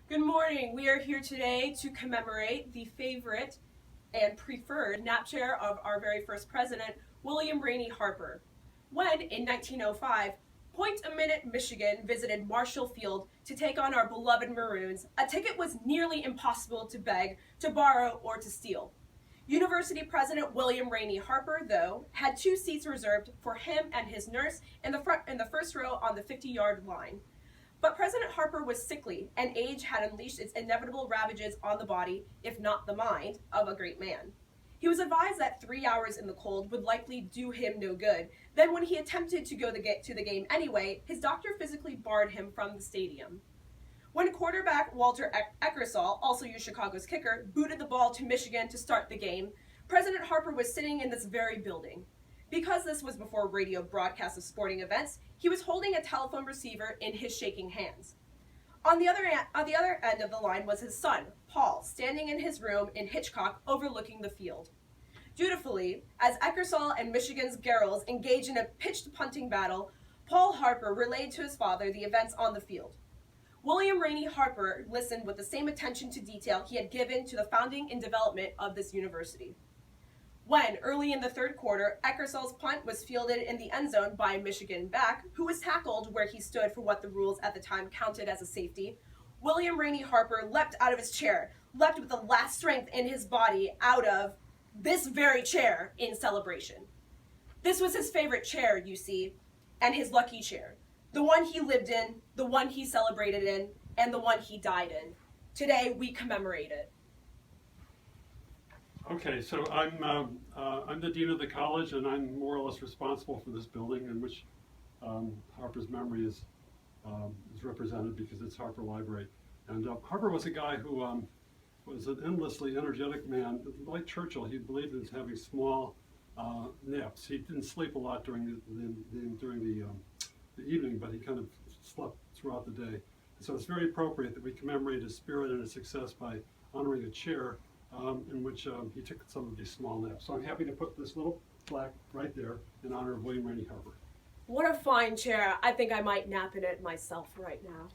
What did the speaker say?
Good morning. We are here today to commemorate the favorite and preferred nap chair of our very first president, William Rainey Harper. When, in 1905, Point-A-Minute, Michigan visited Marshall Field to take on our beloved Maroons, a ticket was nearly impossible to beg, to borrow, or to steal. University President William Rainey Harper, though, had 2 seats reserved for him and his nurse in the first row on the 50-yard line. But President Harper was sickly, and age had unleashed its inevitable ravages on the body, if not the mind, of a great man. He was advised that 3 hours in the cold would likely do him no good. Then when he attempted to go to the game anyway, his doctor physically barred him from the stadium. When quarterback Walter Eckersall, also Chicago's kicker, booted the ball to Michigan to start the game, President Harper was sitting in this very building. Because this was before radio broadcasts of sporting events, he was holding a telephone receiver in his shaking hands. On the other end of the line was his son, Paul, standing in his room in Hitchcock overlooking the field. Dutifully, as Eckersall and Michigan's Girls engaged in a pitched punting battle, Paul Harper relayed to his father the events on the field. William Rainey Harper listened with the same attention to detail he had given to the founding and development of this university. When, early in the third quarter, Eckersall's punt was fielded in the end zone by a Michigan back, who was tackled where he stood for what the rules at the time counted as a safety, William Rainey Harper leapt out of his chair, leapt with the last strength in his body out of this very chair in celebration. This was his favorite chair, you see, and his lucky chair. The one he lived in, the one he celebrated in, and the one he died in. Today, we commemorate it. Okay, so I'm the dean of the college, and I'm more or less responsible for this building in which Harper's memory is represented because it's Harper Library. And Harper was a guy who was an endlessly energetic man. Like Churchill, he believed in having small naps. He didn't sleep a lot during the evening, but he kind of slept throughout the day. And so it's very appropriate that we commemorate his spirit and his success by honoring a chair in which he took some of these small naps. So I'm happy to put this little plaque right there in honor of William Rainey Harper. What a fine chair. I think I might nap in it myself right now.